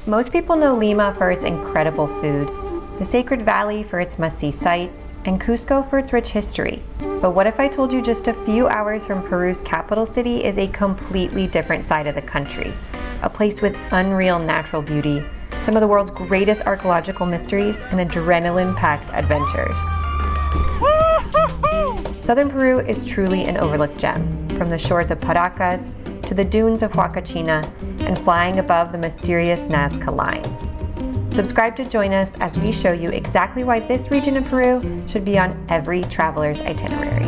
Most people know Lima for its incredible food, the Sacred Valley for its must-see sights, and Cusco for its rich history. But what if I told you just a few hours from Peru's capital city is a completely different side of the country? A place with unreal natural beauty, some of the world's greatest archaeological mysteries, and adrenaline-packed adventures. Southern Peru is truly an overlooked gem, from the shores of Paracas to the dunes of Huacachina and flying above the mysterious Nazca Lines. Subscribe to join us as we show you exactly why this region of Peru should be on every traveler's itinerary.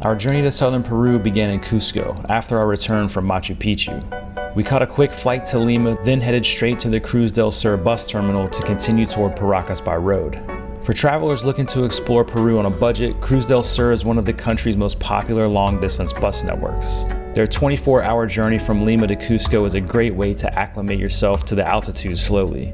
Our journey to southern Peru began in Cusco after our return from Machu Picchu. We caught a quick flight to Lima, then headed straight to the Cruz del Sur bus terminal to continue toward Paracas by road. For travelers looking to explore Peru on a budget, Cruz del Sur is one of the country's most popular long-distance bus networks. Their 24-hour journey from Lima to Cusco is a great way to acclimate yourself to the altitude slowly.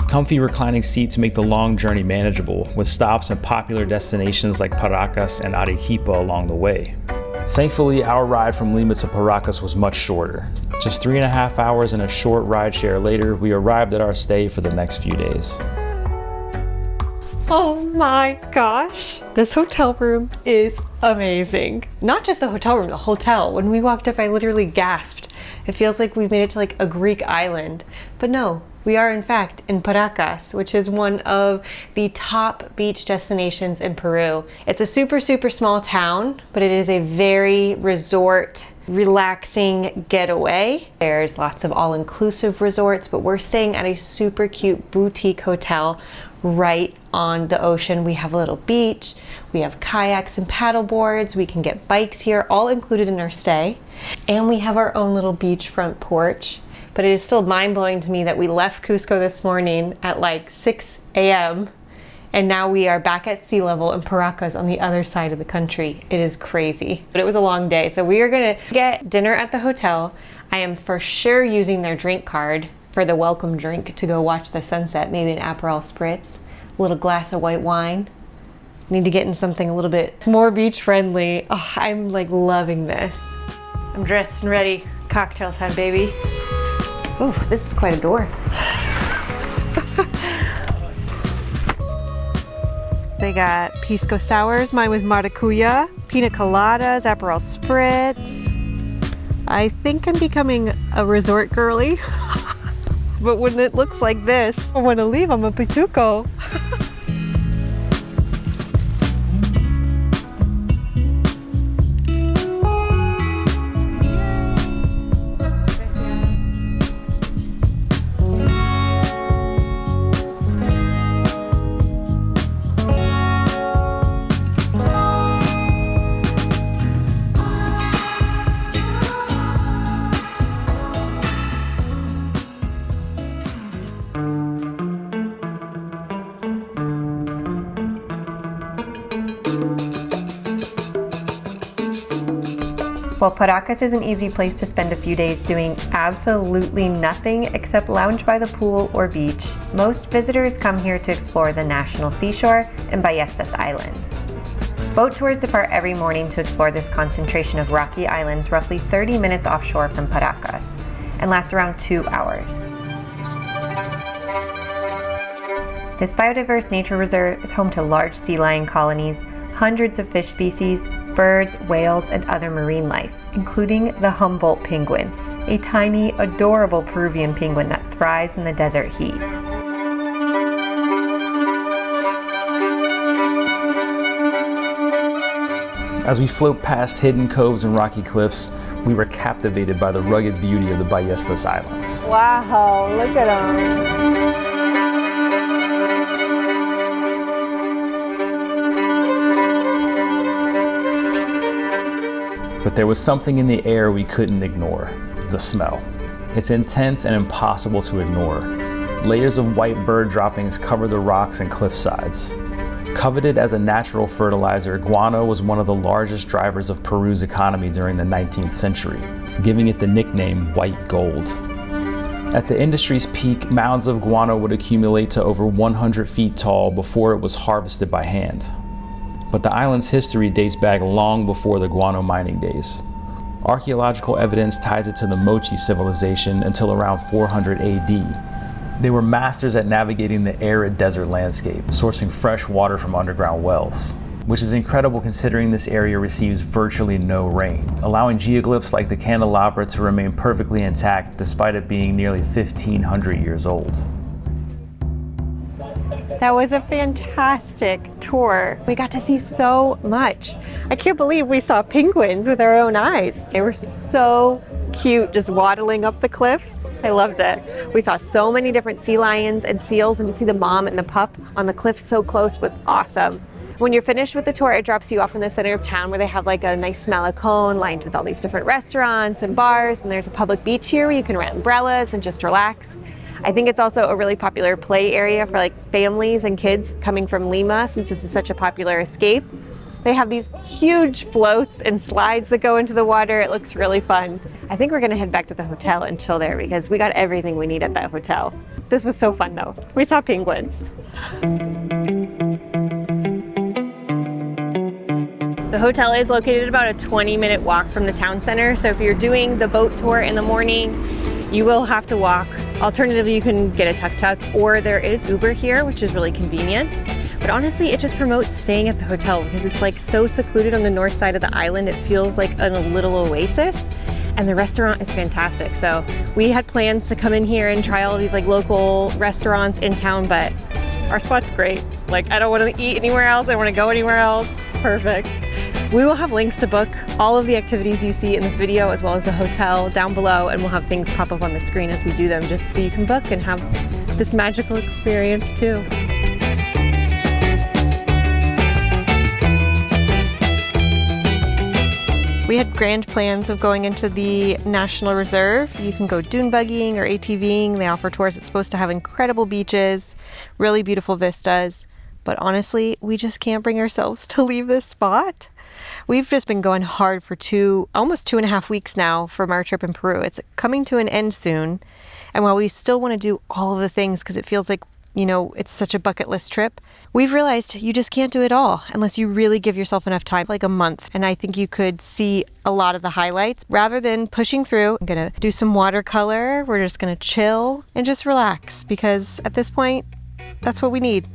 Comfy reclining seats make the long journey manageable, with stops at popular destinations like Paracas and Arequipa along the way. Thankfully, our ride from Lima to Paracas was much shorter. Just 3.5 hours and a short rideshare later, we arrived at our stay for the next few days. Oh my gosh, this hotel room is amazing. Not just the hotel room, the hotel. When we walked up, I literally gasped. It feels like we've made it to like a Greek island. But no, we are in fact in Paracas, which is one of the top beach destinations in Peru. It's a super small town, but it is a very resort, relaxing getaway. There's lots of all-inclusive resorts, but we're staying at a super cute boutique hotel right on the ocean. We have a little beach, we have kayaks and paddle boards, we can get bikes here, all included in our stay. And we have our own little beachfront porch. But it is still mind-blowing to me that we left Cusco this morning at like 6 a.m. and now we are back at sea level in Paracas on the other side of the country. It is crazy, but it was a long day. So we are gonna get dinner at the hotel. I am for sure using their drink card for the welcome drink to go watch the sunset, maybe an Aperol Spritz, a little glass of white wine. Need to get in something a little bit more beach friendly. Oh, I'm like loving this. I'm dressed and ready. Cocktail time, baby. Ooh, this is quite a door. They got pisco sours, mine with maracuya, pina coladas, Aperol Spritz. I think I'm becoming a resort girly. But when it looks like this, I want to leave. I'm a pituco. While Paracas is an easy place to spend a few days doing absolutely nothing except lounge by the pool or beach, most visitors come here to explore the National Seashore and Ballestas Islands. Boat tours depart every morning to explore this concentration of rocky islands roughly 30 minutes offshore from Paracas and last around 2 hours. This biodiverse nature reserve is home to large sea lion colonies, hundreds of fish species, birds, whales, and other marine life, including the Humboldt penguin, a tiny, adorable Peruvian penguin that thrives in the desert heat. As we float past hidden coves and rocky cliffs, we were captivated by the rugged beauty of the Ballestas Islands. Wow, look at them. But there was something in the air we couldn't ignore: the smell. It's intense and impossible to ignore. Layers of white bird droppings cover the rocks and cliff sides. Coveted as a natural fertilizer, guano was one of the largest drivers of Peru's economy during the 19th century, giving it the nickname white gold. At the industry's peak, mounds of guano would accumulate to over 100 feet tall before it was harvested by hand. but the island's history dates back long before the guano mining days. Archaeological evidence ties it to the Mochi civilization until around 400 AD. They were masters at navigating the arid desert landscape, sourcing fresh water from underground wells, which is incredible considering this area receives virtually no rain, allowing geoglyphs like the candelabra to remain perfectly intact despite it being nearly 1,500 years old. That was a fantastic tour. We got to see so much. I can't believe we saw penguins with our own eyes. They were so cute, just waddling up the cliffs. I loved it. We saw so many different sea lions and seals, and to see the mom and the pup on the cliff so close was awesome. When you're finished with the tour, it drops you off in the center of town where they have like a nice malecón lined with all these different restaurants and bars, and there's a public beach here where you can rent umbrellas and just relax. I think it's also a really popular play area for like families and kids coming from Lima, since this is such a popular escape. They have these huge floats and slides that go into the water. It looks really fun. I think we're gonna head back to the hotel and chill there because we got everything we need at that hotel. This was so fun though. We saw penguins. The hotel is located about a 20-minute walk from the town center, so if you're doing the boat tour in the morning, you will have to walk. Alternatively, you can get a tuk-tuk, or there is Uber here, which is really convenient. But honestly, it just promotes staying at the hotel because it's like so secluded on the north side of the island. It feels like a little oasis, and the restaurant is fantastic. So we had plans to come in here and try all these like local restaurants in town, but our spot's great. Like, I don't want to eat anywhere else. I don't want to go anywhere else. Perfect. We will have links to book all of the activities you see in this video, as well as the hotel down below, and we'll have things pop up on the screen as we do them, just so you can book and have this magical experience too. We had grand plans of going into the National Reserve. You can go dune buggying or ATVing. They offer tours. It's supposed to have incredible beaches, really beautiful vistas. But honestly, we just can't bring ourselves to leave this spot. We've just been going hard for almost 2.5 weeks now from our trip in Peru. It's coming to an end soon. And while we still want to do all of the things because it feels like, you know, it's such a bucket list trip, we've realized you just can't do it all unless you really give yourself enough time, like a month. And I think you could see a lot of the highlights. Rather than pushing through, I'm gonna do some watercolor. We're just gonna chill and just relax because at this point, that's what we need.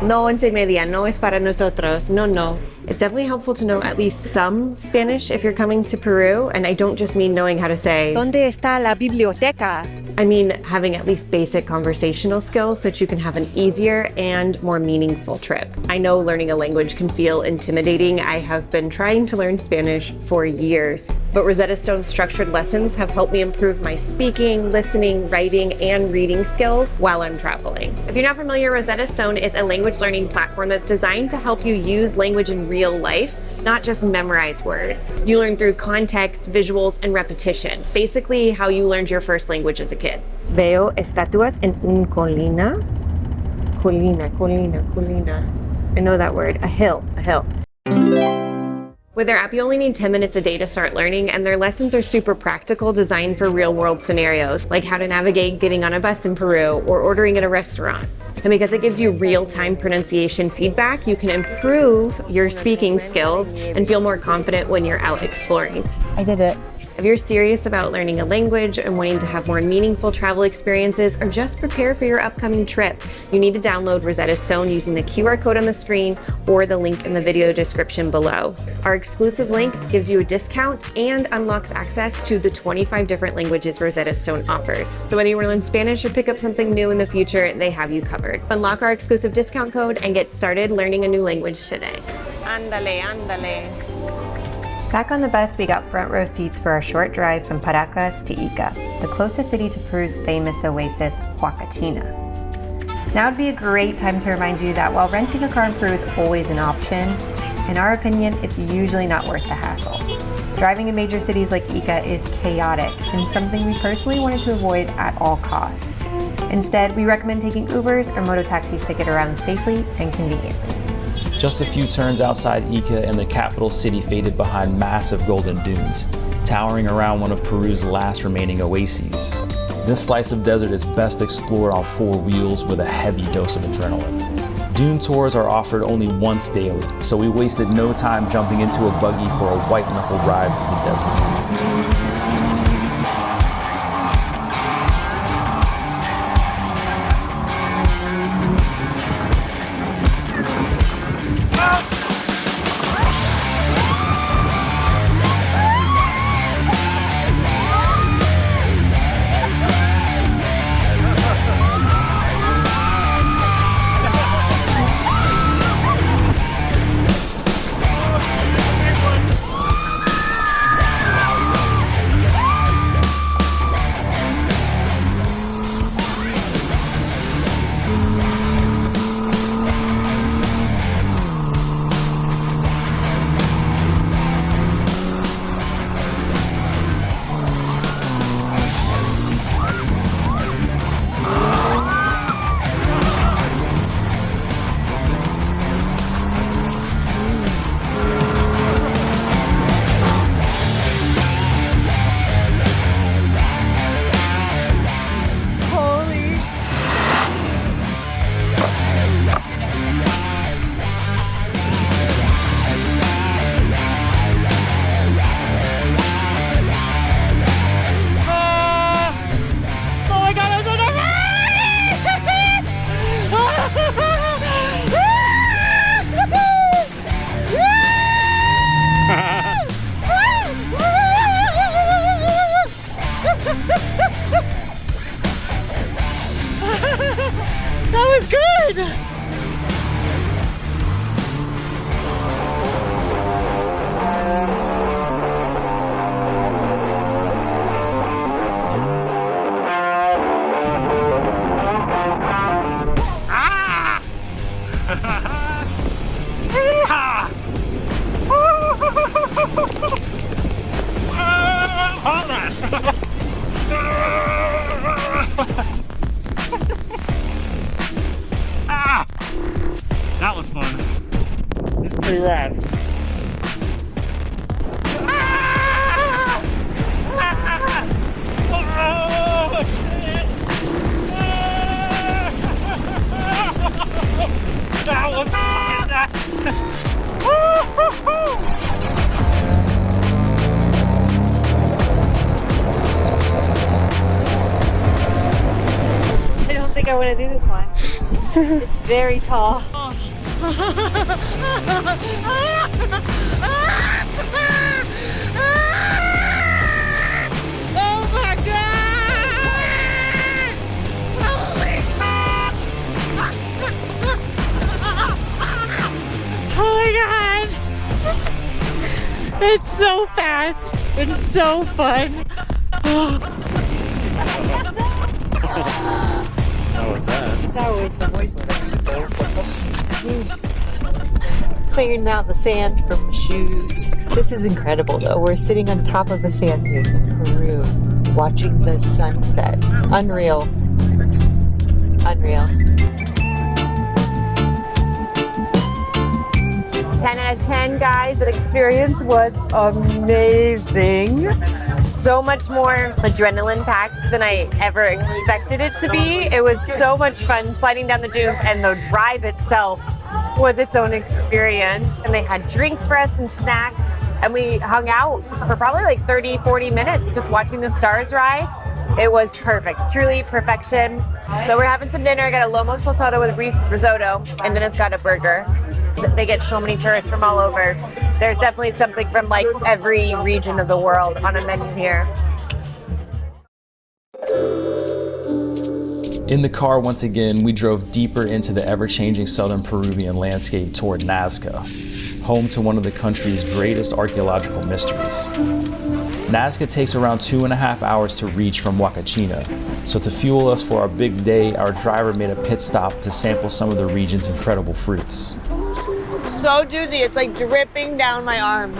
No once y media, no es para nosotros, no. It's definitely helpful to know at least some Spanish if you're coming to Peru, and I don't just mean knowing how to say ¿Dónde está la biblioteca? I mean having at least basic conversational skills so that you can have an easier and more meaningful trip. I know learning a language can feel intimidating. I have been trying to learn Spanish for years, but Rosetta Stone's structured lessons have helped me improve my speaking, listening, writing, and reading skills while I'm traveling. If you're not familiar, Rosetta Stone is a language learning platform that's designed to help you use language in real life, not just memorize words. You learn through context, visuals, and repetition. Basically how you learned your first language as a kid. Veo estatuas en un colina. Colina. I know that word. A hill. With their app, you only need 10 minutes a day to start learning, and their lessons are super practical, designed for real-world scenarios, like how to navigate getting on a bus in Peru or ordering at a restaurant. And because it gives you real-time pronunciation feedback, you can improve your speaking skills and feel more confident when you're out exploring. I did it. If you're serious about learning a language and wanting to have more meaningful travel experiences, or just prepare for your upcoming trip, you need to download Rosetta Stone using the QR code on the screen or the link in the video description below. Our exclusive link gives you a discount and unlocks access to the 25 different languages Rosetta Stone offers. So whether you want to learn Spanish or pick up something new in the future, they have you covered. Unlock our exclusive discount code and get started learning a new language today. Ándale. Back on the bus, we got front row seats for our short drive from Paracas to Ica, the closest city to Peru's famous oasis, Huacachina. Now would be a great time to remind you that while renting a car in Peru is always an option, in our opinion, it's usually not worth the hassle. Driving in major cities like Ica is chaotic and something we personally wanted to avoid at all costs. Instead, we recommend taking Ubers or mototaxis to get around safely and conveniently. Just a few turns outside Ica and the capital city faded behind massive golden dunes, towering around one of Peru's last remaining oases. This slice of desert is best explored on 4 wheels with a heavy dose of adrenaline. Dune tours are offered only once daily, so we wasted no time jumping into a buggy for a white-knuckle ride through the desert. That was good! That was fun. It's pretty rad. That was nuts. I don't think I want to do this one. It's very tall. Oh my god! Holy crap! Oh my god! It's so fast. It's so fun. How was that? That was clearing out the sand from shoes. This is incredible though. We're sitting on top of a sand dune in Peru, watching the sunset. Unreal. Unreal. 10 out of 10, guys. The experience was amazing. So much more adrenaline packed than I ever expected it to be. It was so much fun sliding down the dunes, and the drive itself was its own experience. And they had drinks for us and snacks, and we hung out for probably like 30-40 minutes just watching the stars rise. It was perfect, truly perfection. So we're having some dinner. I got a lomo saltado with risotto, and then it's got a burger. They get so many tourists from all over. There's definitely something from like every region of the world on a menu here. In the car, once again, we drove deeper into the ever-changing southern Peruvian landscape toward Nazca, home to one of the country's greatest archaeological mysteries. Nazca takes around 2.5 hours to reach from Huacachina, so to fuel us for our big day, our driver made a pit stop to sample some of the region's incredible fruits. So juicy, it's like dripping down my arm.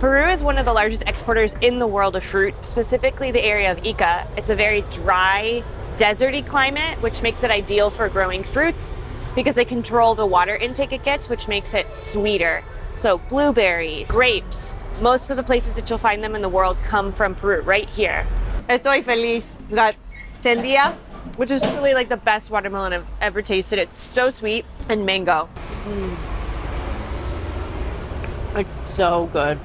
Peru is one of the largest exporters in the world of fruit, specifically the area of Ica. It's a very dry, deserty climate, which makes it ideal for growing fruits because they control the water intake it gets, which makes it sweeter. So blueberries, grapes, most of the places that you'll find them in the world come from Peru, right here. Estoy feliz. We got sandía, which is really like the best watermelon I've ever tasted. It's so sweet, and mango. It's so good.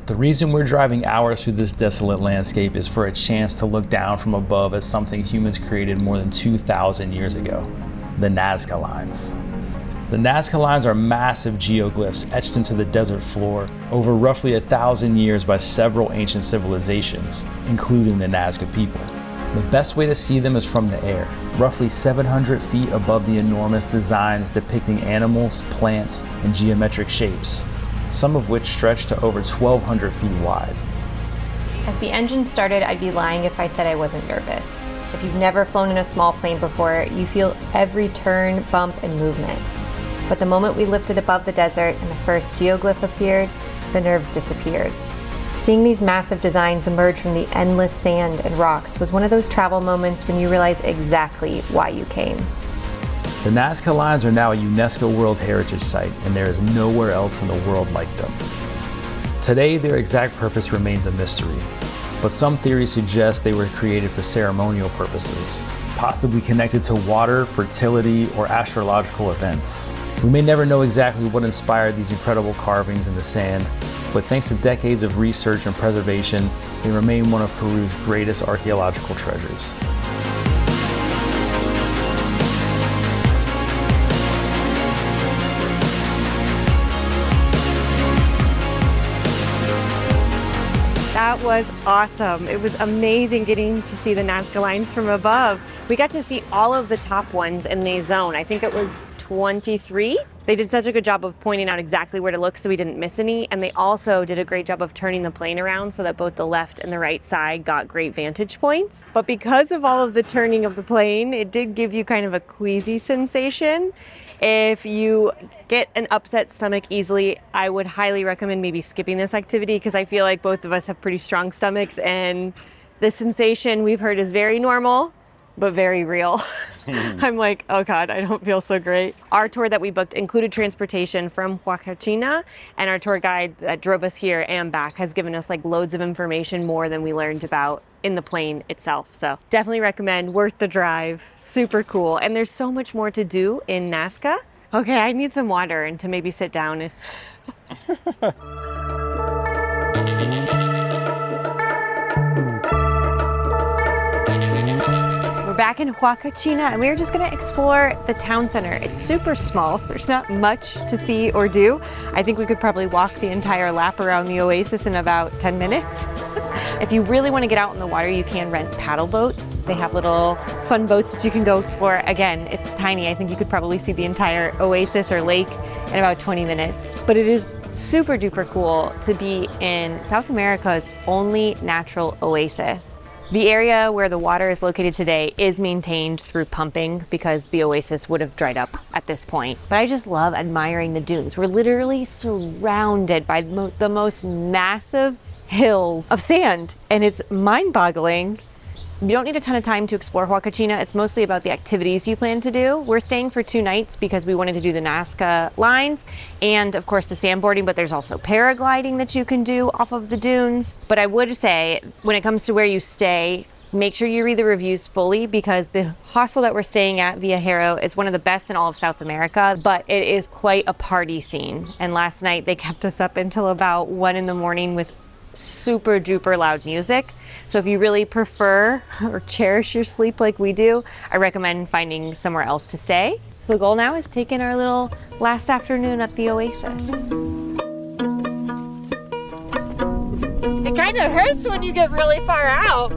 The reason we're driving hours through this desolate landscape is for a chance to look down from above at something humans created more than 2,000 years ago, the Nazca Lines. The Nazca Lines are massive geoglyphs etched into the desert floor over roughly 1,000 years by several ancient civilizations, including the Nazca people. The best way to see them is from the air, roughly 700 feet above the enormous designs depicting animals, plants, and geometric shapes, some of which stretch to over 1,200 feet wide. As the engine started, I'd be lying if I said I wasn't nervous. If you've never flown in a small plane before, you feel every turn, bump, and movement. But the moment we lifted above the desert and the first geoglyph appeared, the nerves disappeared. Seeing these massive designs emerge from the endless sand and rocks was one of those travel moments when you realize exactly why you came. The Nazca Lines are now a UNESCO World Heritage Site, and there is nowhere else in the world like them. Today, their exact purpose remains a mystery, but some theories suggest they were created for ceremonial purposes, possibly connected to water, fertility, or astrological events. We may never know exactly what inspired these incredible carvings in the sand, but thanks to decades of research and preservation, they remain one of Peru's greatest archaeological treasures. That was awesome. It was amazing getting to see the Nazca Lines from above. We got to see all of the top ones in the zone. I think it was 23. They did such a good job of pointing out exactly where to look so we didn't miss any. And they also did a great job of turning the plane around so that both the left and the right side got great vantage points. But because of all of the turning of the plane, it did give you kind of a queasy sensation. If you get an upset stomach easily, I would highly recommend maybe skipping this activity because I feel like both of us have pretty strong stomachs and the sensation we've heard is very normal, but very real. I'm like, oh God, I don't feel so great. Our tour that we booked included transportation from Huacachina, and our tour guide that drove us here and back has given us like loads of information, more than we learned about in the plane itself. So definitely recommend, worth the drive, super cool. And there's so much more to do in Nazca. Okay, I need some water and to maybe sit down. We're back in Huacachina and we're just gonna explore the town center. It's super small, so there's not much to see or do. I think we could probably walk the entire lap around the oasis in about 10 minutes. If you really want to get out in the water, you can rent paddle boats. They have little fun boats that you can go explore. Again, it's tiny. I think you could probably see the entire oasis or lake in about 20 minutes. But it is super duper cool to be in South America's only natural oasis. The area where the water is located today is maintained through pumping because the oasis would have dried up at this point. But I just love admiring the dunes. We're literally surrounded by the most massive hills of sand, and it's mind-boggling. You don't need a ton of time to explore Huacachina. It's mostly about the activities you plan to do. We're staying for 2 nights because we wanted to do the Nazca Lines and of course the sandboarding, but there's also paragliding that you can do off of the dunes. But I would say when it comes to where you stay, make sure you read the reviews fully because the hostel that we're staying at, Viajero, is one of the best in all of South America, but it is quite a party scene. And last night they kept us up until about 1 in the morning with super duper loud music. So if you really prefer or cherish your sleep like we do, I recommend finding somewhere else to stay. So the goal now is taking our little last afternoon at the oasis. It kind of hurts when you get really far out.